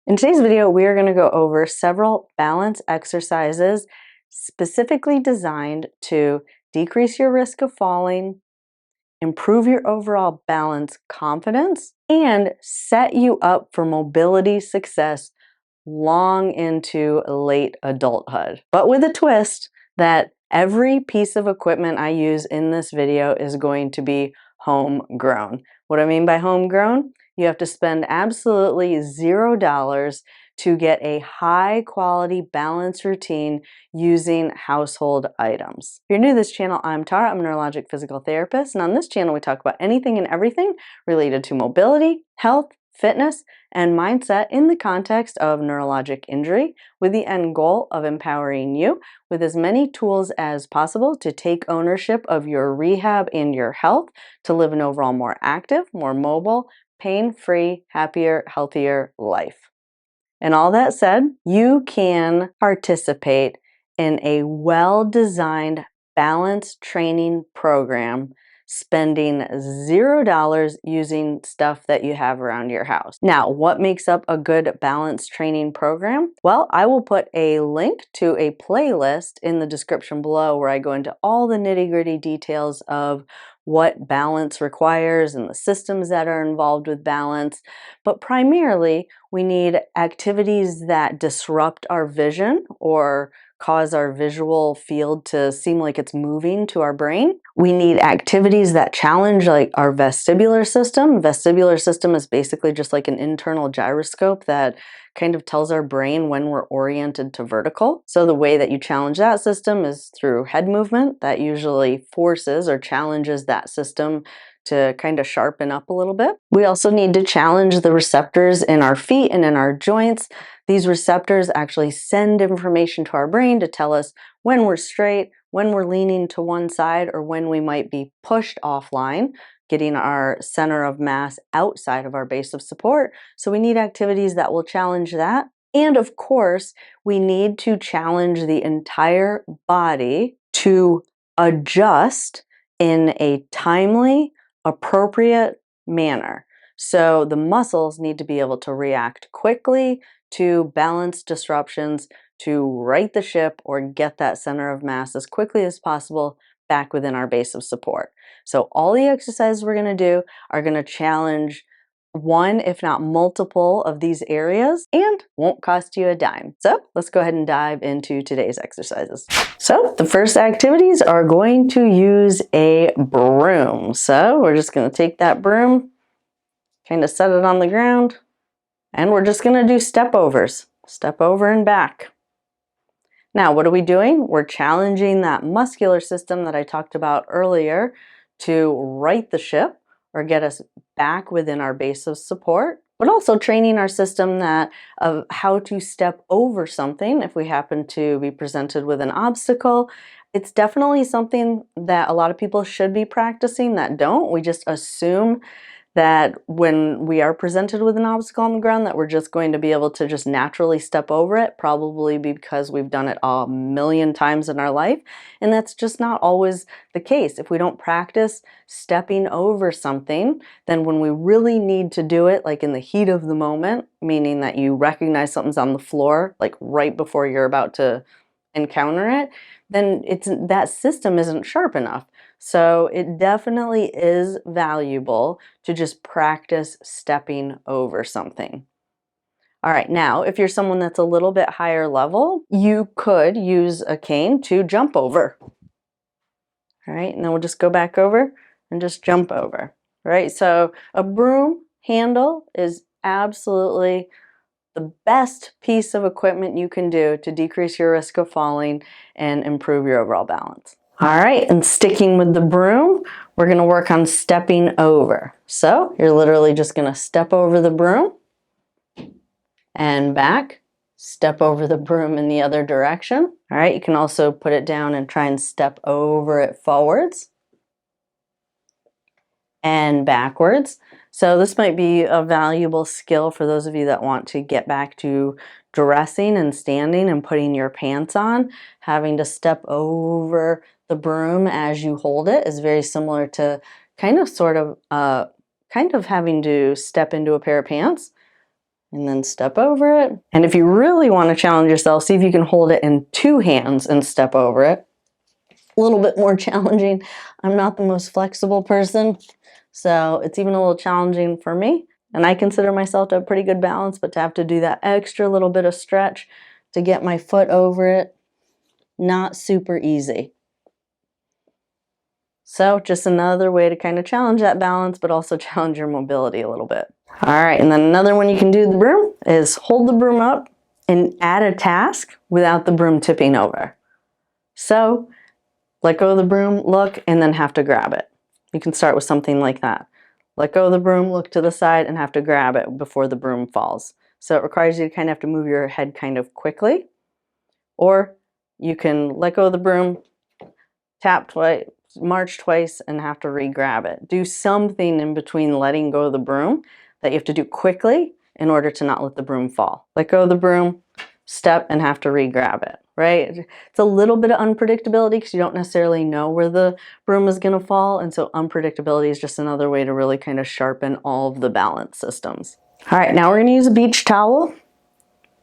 In today's video, we are going to go over several balance exercises specifically designed to decrease your risk of falling, improve your overall balance confidence, and set you up for mobility success long into late adulthood. But with a twist that every piece of equipment I use in this video is going to be homegrown. What I mean by homegrown? You have to spend absolutely $0 to get a high quality balance routine using household items. If you're new to this channel, I'm Tara. I'm a neurologic physical therapist, and on this channel we talk about anything and everything related to mobility, health, fitness, and mindset in the context of neurologic injury, with the end goal of empowering you with as many tools as possible to take ownership of your rehab and your health to live an overall more active, more mobile, pain-free, happier, healthier life. And all that said, you can participate in a well-designed balance training program spending $0 using stuff that you have around your house. Now, what makes up a good balance training program? Well, I will put a link to a playlist in the description below where I go into all the nitty-gritty details of what balance requires and the systems that are involved with balance. But primarily, we need activities that disrupt our vision or cause our visual field to seem like it's moving to our brain. We need activities that challenge like our vestibular system. Vestibular system is basically just like an internal gyroscope that kind of tells our brain when we're oriented to vertical. So the way that you challenge that system is through head movement that usually forces or challenges that system to kind of sharpen up a little bit. We also need to challenge the receptors in our feet and in our joints. These receptors actually send information to our brain to tell us when we're straight, when we're leaning to one side, or when we might be pushed offline, getting our center of mass outside of our base of support. So we need activities that will challenge that. And of course, we need to challenge the entire body to adjust in a timely, appropriate manner. So the muscles need to be able to react quickly to balance disruptions, to right the ship or get that center of mass as quickly as possible back within our base of support. So all the exercises we're going to do are going to challenge one, if not multiple, of these areas and won't cost you a dime. So let's go ahead and dive into today's exercises. So the first activities are going to use a broom. So we're just going to take that broom, kind of set it on the ground, and we're just going to do step overs. Step over and back. Now, what are we doing? We're challenging that muscular system that I talked about earlier to right the ship or get us back within our base of support, but also training our system of how to step over something if we happen to be presented with an obstacle. It's definitely something that a lot of people should be practicing that don't. We just assume that when we are presented with an obstacle on the ground that we're just going to be able to just naturally step over it, probably because we've done it a million times in our life. And that's just not always the case. If we don't practice stepping over something, then when we really need to do it, like in the heat of the moment, meaning that you recognize something's on the floor, like right before you're about to encounter it, then that system isn't sharp enough. So it definitely is valuable to just practice stepping over something. All right, now if you're someone that's a little bit higher level, you could use a cane to jump over. All right, and then we'll just go back over and just jump over. All right, so a broom handle is absolutely the best piece of equipment you can do to decrease your risk of falling and improve your overall balance. All right, and sticking with the broom, we're going to work on stepping over. So you're literally just going to step over the broom and back, step over the broom in the other direction. All right, you can also put it down and try and step over it forwards and backwards. So this might be a valuable skill for those of you that want to get back to dressing and standing and putting your pants on. Having to step over the broom as you hold it is very similar to kind of having to step into a pair of pants. and then step over it. And if you really want to challenge yourself, see if you can hold it in 2 hands and step over it. A little bit more challenging. I'm not the most flexible person, so it's even a little challenging for me. And I consider myself to have pretty good balance, but to have to do that extra little bit of stretch to get my foot over it, not super easy. So just another way to kind of challenge that balance, but also challenge your mobility a little bit. All right, and then another one you can do with the broom is hold the broom up and add a task without the broom tipping over. So let go of the broom, look, and then have to grab it. You can start with something like that. Let go of the broom, look to the side, and have to grab it before the broom falls. So it requires you to kind of have to move your head kind of quickly. Or you can let go of the broom, tap twice, march twice, and have to re-grab it. Do something in between letting go of the broom that you have to do quickly in order to not let the broom fall. Let go of the broom, step, and have to re-grab it, right? It's a little bit of unpredictability because you don't necessarily know where the broom is going to fall, and so unpredictability is just another way to really kind of sharpen all of the balance systems. All right, now we're going to use a beach towel.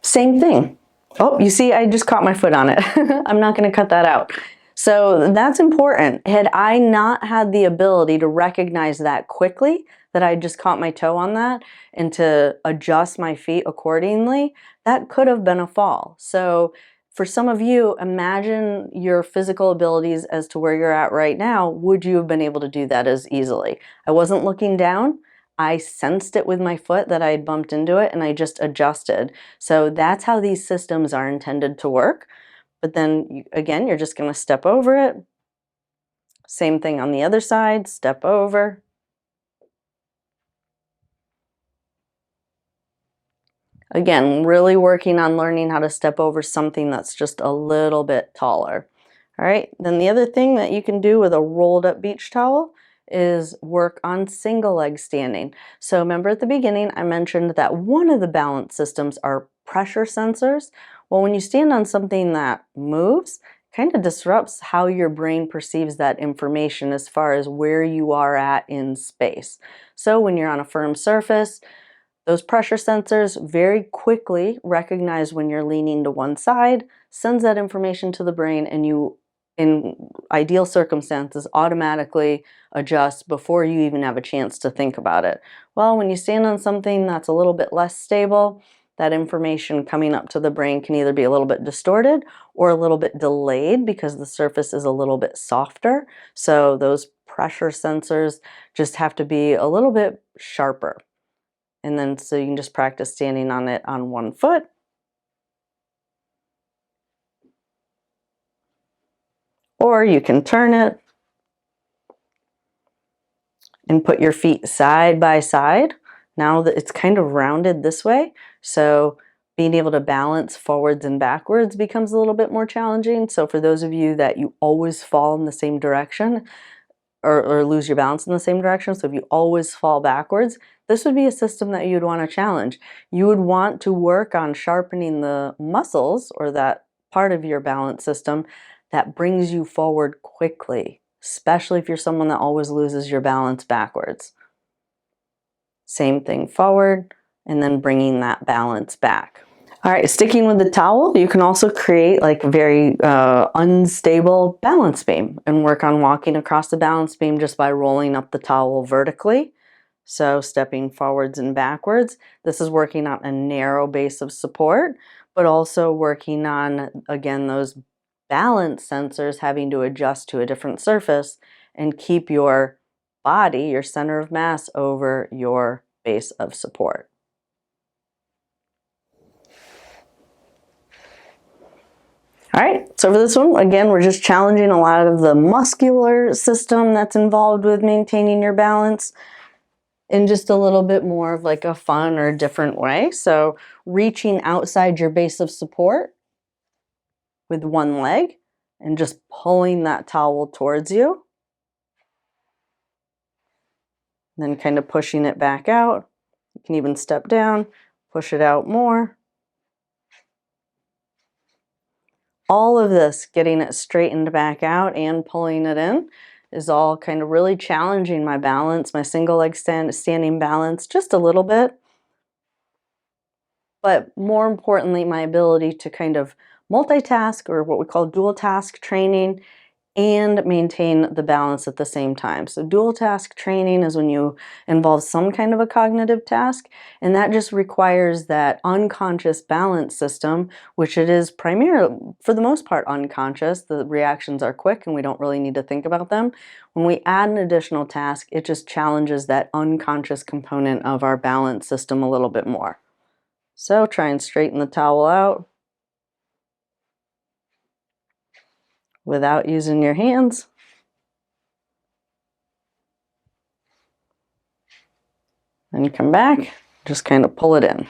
Same thing. Oh, you see, I just caught my foot on it. I'm not going to cut that out. So that's important. Had I not had the ability to recognize that quickly, that I just caught my toe on that, and to adjust my feet accordingly, that could have been a fall. So for some of you, imagine your physical abilities as to where you're at right now. Would you have been able to do that as easily? I wasn't looking down. I sensed it with my foot that I had bumped into it, and I just adjusted. So that's how these systems are intended to work. But then again, you're just going to step over it. Same thing on the other side, step over. Again, really working on learning how to step over something that's just a little bit taller. All right, then the other thing that you can do with a rolled up beach towel is work on single leg standing. So remember at the beginning, I mentioned that one of the balance systems are pressure sensors. Well, when you stand on something that moves, kind of disrupts how your brain perceives that information as far as where you are at in space. So when you're on a firm surface, those pressure sensors very quickly recognize when you're leaning to one side, sends that information to the brain, and you, in ideal circumstances, automatically adjust before you even have a chance to think about it. Well, when you stand on something that's a little bit less stable, that information coming up to the brain can either be a little bit distorted or a little bit delayed because the surface is a little bit softer. So those pressure sensors just have to be a little bit sharper. And then so you can just practice standing on it on one foot. Or you can turn it and put your feet side by side. Now that it's kind of rounded this way, so being able to balance forwards and backwards becomes a little bit more challenging. So for those of you that you always fall in the same direction, or lose your balance in the same direction, so if you always fall backwards, this would be a system that you'd want to challenge. You would want to work on sharpening the muscles or that part of your balance system that brings you forward quickly, especially if you're someone that always loses your balance backwards. Same thing forward, and then bringing that balance back. All right, sticking with the towel, you can also create like a very unstable balance beam and work on walking across the balance beam just by rolling up the towel vertically. So stepping forwards and backwards. This is working on a narrow base of support, but also working on, again, those balance sensors having to adjust to a different surface and keep your body, your center of mass, over your base of support. All right, so for this one, again, we're just challenging a lot of the muscular system that's involved with maintaining your balance in just a little bit more of like a fun or different way. So reaching outside your base of support with one leg and just pulling that towel towards you. And then kind of pushing it back out. You can even step down, push it out more. All of this, getting it straightened back out and pulling it in, is all kind of really challenging my balance, my single leg standing balance just a little bit. but more importantly, my ability to kind of multitask, or what we call dual task training, and maintain the balance at the same time. So dual task training is when you involve some kind of a cognitive task, and that just requires that unconscious balance system, which it is primarily, for the most part, unconscious. The reactions are quick and we don't really need to think about them. When we add an additional task, it just challenges that unconscious component of our balance system a little bit more. So try and straighten the towel out without using your hands. Then you come back, just kind of pull it in.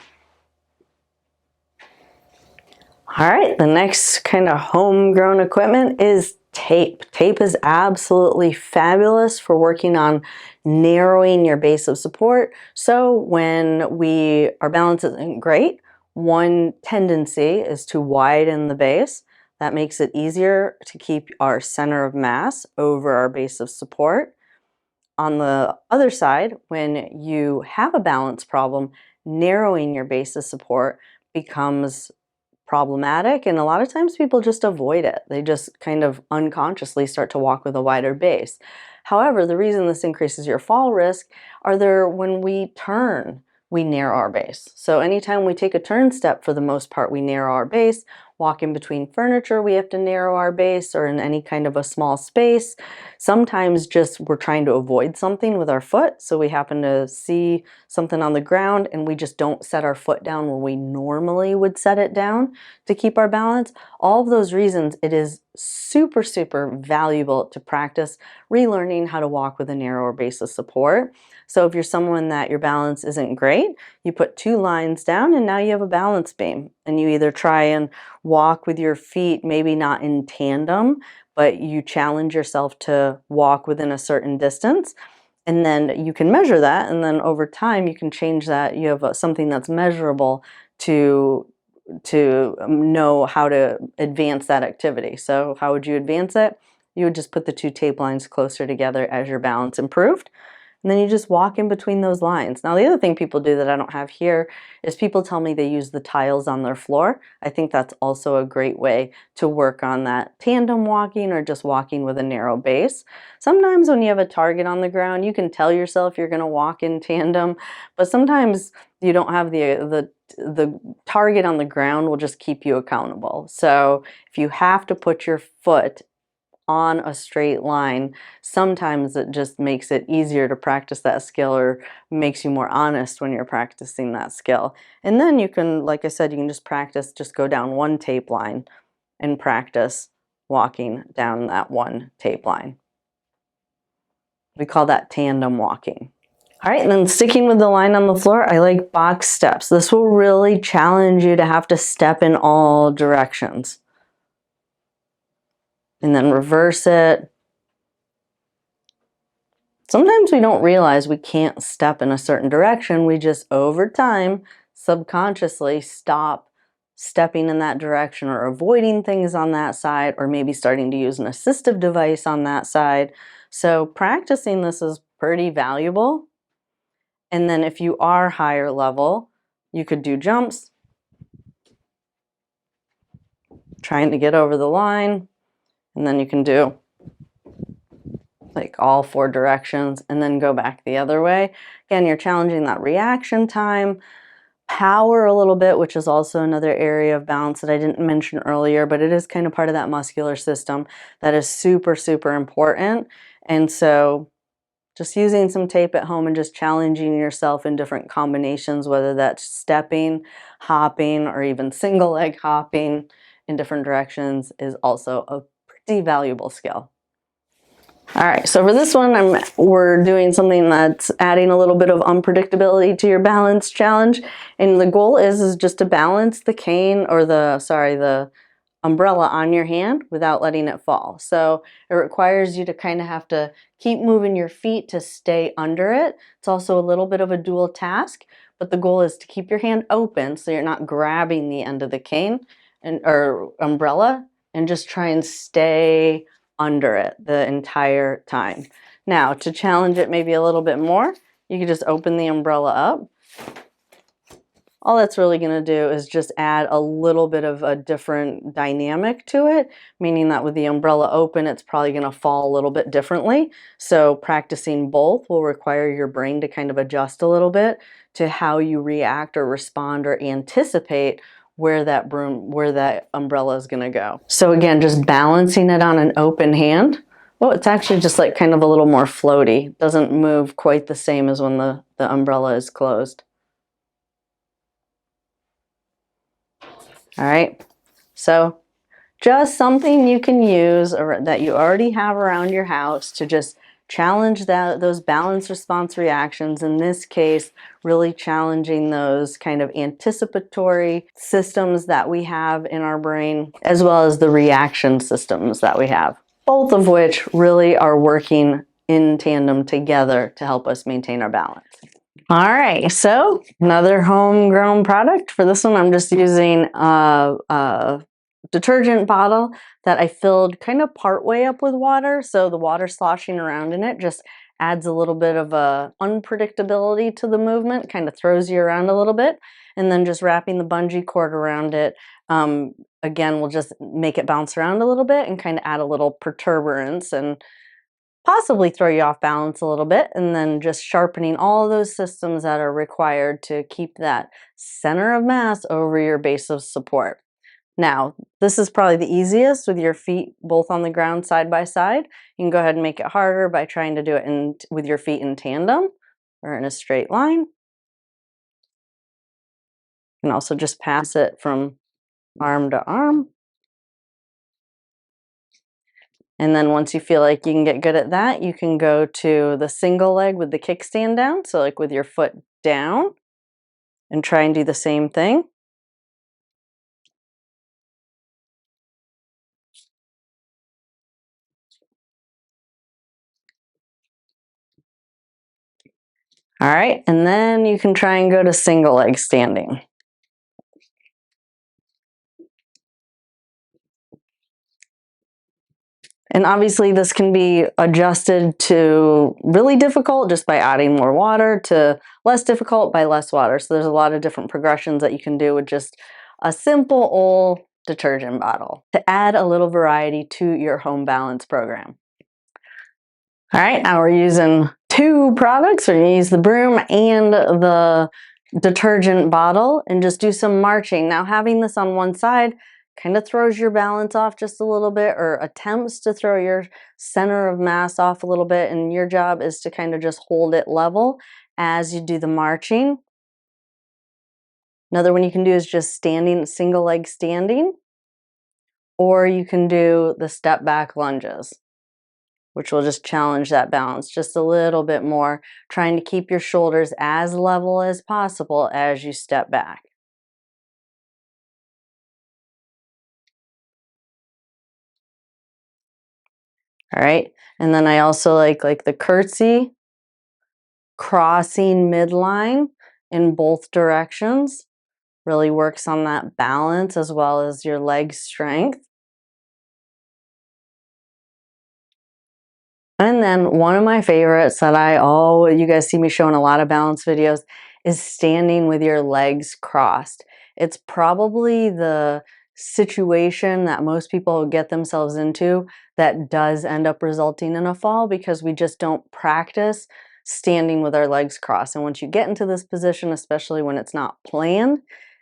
All right, the next kind of homegrown equipment is tape. Tape is absolutely fabulous for working on narrowing your base of support. So when our balance isn't great, one tendency is to widen the base. That makes it easier to keep our center of mass over our base of support. On the other side, when you have a balance problem, narrowing your base of support becomes problematic, and a lot of times people just avoid it. They just kind of unconsciously start to walk with a wider base. However, the reason this increases your fall risk when we turn, we narrow our base. So anytime we take a turn step, for the most part, we narrow our base. Walk in between furniture, we have to narrow our base, or in any kind of a small space. Sometimes just we're trying to avoid something with our foot, so we happen to see something on the ground and we just don't set our foot down where we normally would set it down to keep our balance. All of those reasons, it is super, super valuable to practice relearning how to walk with a narrower base of support. So if you're someone that your balance isn't great, you put 2 lines down and now you have a balance beam, and you either try and walk with your feet, maybe not in tandem, but you challenge yourself to walk within a certain distance, and then you can measure that, and then over time you can change that. You have something that's measurable to know how to advance that activity. So how would you advance it? You would just put the 2 tape lines closer together as your balance improved. And then you just walk in between those lines. Now, the other thing people do that I don't have here is people tell me they use the tiles on their floor. I think that's also a great way to work on that tandem walking, or just walking with a narrow base. Sometimes when you have a target on the ground, you can tell yourself you're going to walk in tandem, but sometimes you don't have the target on the ground will just keep you accountable. So if you have to put your foot on a straight line, sometimes it just makes it easier to practice that skill, or makes you more honest when you're practicing that skill. And then you can, like I said, you can just practice, just go down 1 tape line and practice walking down that 1 tape line. We call that tandem walking. All right, and then sticking with the line on the floor, I like box steps. This will really challenge you to have to step in all directions. And then reverse it. Sometimes we don't realize we can't step in a certain direction. We just, over time, subconsciously stop stepping in that direction, or avoiding things on that side, or maybe starting to use an assistive device on that side. So practicing this is pretty valuable. And then if you are higher level, you could do jumps, trying to get over the line, and then you can do like all 4 directions and then go back the other way. Again, you're challenging that reaction time, power a little bit, which is also another area of balance that I didn't mention earlier, but it is kind of part of that muscular system that is super, super important. And so just using some tape at home and just challenging yourself in different combinations, whether that's stepping, hopping, or even single leg hopping in different directions, is also a pretty valuable skill. All right, so for this one, we're doing something that's adding a little bit of unpredictability to your balance challenge. And the goal is just to balance the cane, or the umbrella on your hand without letting it fall. So it requires you to kind of have to keep moving your feet to stay under it. It's also a little bit of a dual task, but the goal is to keep your hand open so you're not grabbing the end of the cane or umbrella, and just try and stay under it the entire time. Now, to challenge it maybe a little bit more, you can just open the umbrella up all that's really going to do is just add a little bit of a different dynamic to it, meaning that with the umbrella open, it's probably going to fall a little bit differently. So practicing both will require your brain to kind of adjust a little bit to how you react or respond or anticipate where that umbrella is going to go. So again, just balancing it on an open hand. Well, it's actually just like kind of a little more floaty. Doesn't move quite the same as when the umbrella is closed. All right, so just something you can use or that you already have around your house to just challenge those balance response reactions. In this case, really challenging those kind of anticipatory systems that we have in our brain, as well as the reaction systems that we have, both of which really are working in tandem together to help us maintain our balance. All right, so another homegrown product. For this one, I'm just using a detergent bottle that I filled kind of part way up with water. So the water sloshing around in it just adds a little bit of a unpredictability to the movement, kind of throws you around a little bit. And then just wrapping the bungee cord around it, again, will just make it bounce around a little bit and kind of add a little perturbance and possibly throw you off balance a little bit, and then just sharpening all those systems that are required to keep that center of mass over your base of support. Now, this is probably the easiest with your feet both on the ground side by side. You can go ahead and make it harder by trying to do it with your feet in tandem or in a straight line. You can also just pass it from arm to arm. And then once you feel like you can get good at that, you can go to the single leg with the kickstand down. So like with your foot down, and try and do the same thing. All right, and then you can try and go to single leg standing. And obviously this can be adjusted to really difficult just by adding more water to less difficult by less water. So there's a lot of different progressions that you can do with just a simple old detergent bottle to add a little variety to your home balance program. All right, now we're using two products. We're gonna use the broom and the detergent bottle and just do some marching. Now having this on one side kind of throws your balance off just a little bit, or attempts to throw your center of mass off a little bit, and your job is to kind of just hold it level as you do the marching. Another one you can do is just standing, single leg standing, or you can do the step back lunges, which will just challenge that balance just a little bit more, trying to keep your shoulders as level as possible as you step back. All right, and then I also like the curtsy, crossing midline in both directions. Really works on that balance as well as your leg strength. And then one of my favorites that you guys see me showing a lot of balance videos is standing with your legs crossed. It's probably the situation that most people get themselves into that does end up resulting in a fall, because we just don't practice standing with our legs crossed. And once you get into this position, especially when it's not planned,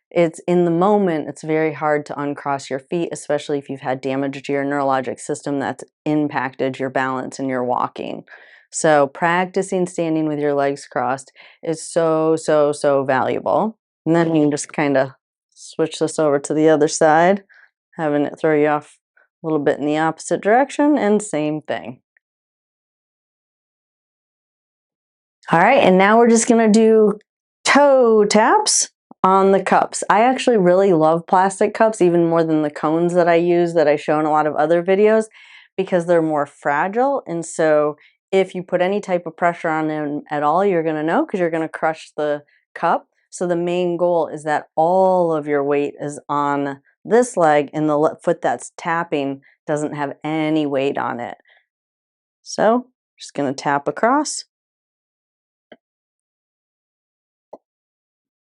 it's in the moment, it's very hard to uncross your feet, especially if you've had damage to your neurologic system that's impacted your balance and your walking. So practicing standing with your legs crossed is so, so, so valuable. And then you can just kind of switch this over to the other side, having it throw you off a little bit in the opposite direction, and same thing. All right, and now we're just gonna do toe taps on the cups. I actually really love plastic cups, even more than the cones that I use that I show in a lot of other videos, because they're more fragile. And so if you put any type of pressure on them at all, you're gonna know, because you're gonna crush the cup. So the main goal is that all of your weight is on this leg, and the foot that's tapping doesn't have any weight on it. So just gonna tap across.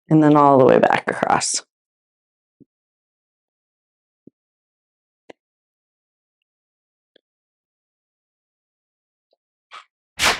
and then all the way back across.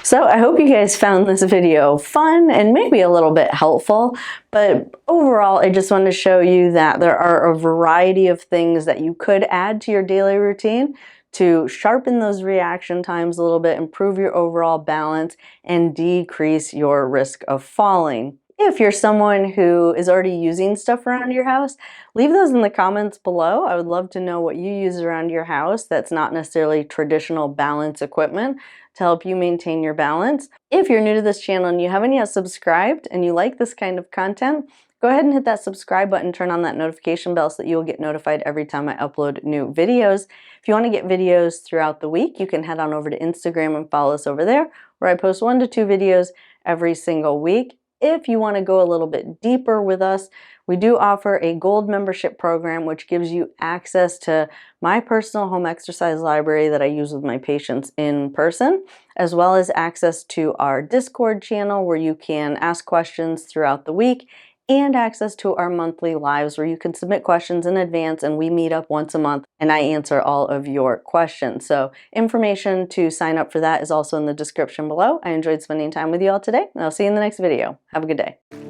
So I hope you guys found this video fun and maybe a little bit helpful, but overall I just wanted to show you that there are a variety of things that you could add to your daily routine to sharpen those reaction times a little bit, improve your overall balance, and decrease your risk of falling. If you're someone who is already using stuff around your house, leave those in the comments below. I would love to know what you use around your house that's not necessarily traditional balance equipment to help you maintain your balance. If you're new to this channel and you haven't yet subscribed and you like this kind of content, go ahead and hit that subscribe button, turn on that notification bell so that you'll get notified every time I upload new videos. If you want to get videos throughout the week, you can head on over to Instagram and follow us over there, where I post 1 to 2 videos every single week. If you want to go a little bit deeper with us, we do offer a gold membership program which gives you access to my personal home exercise library that I use with my patients in person, as well as access to our Discord channel where you can ask questions throughout the week, and access to our monthly lives where you can submit questions in advance and we meet up once a month and I answer all of your questions. So information to sign up for that is also in the description below. I enjoyed spending time with you all today, and I'll see you in the next video. Have a good day.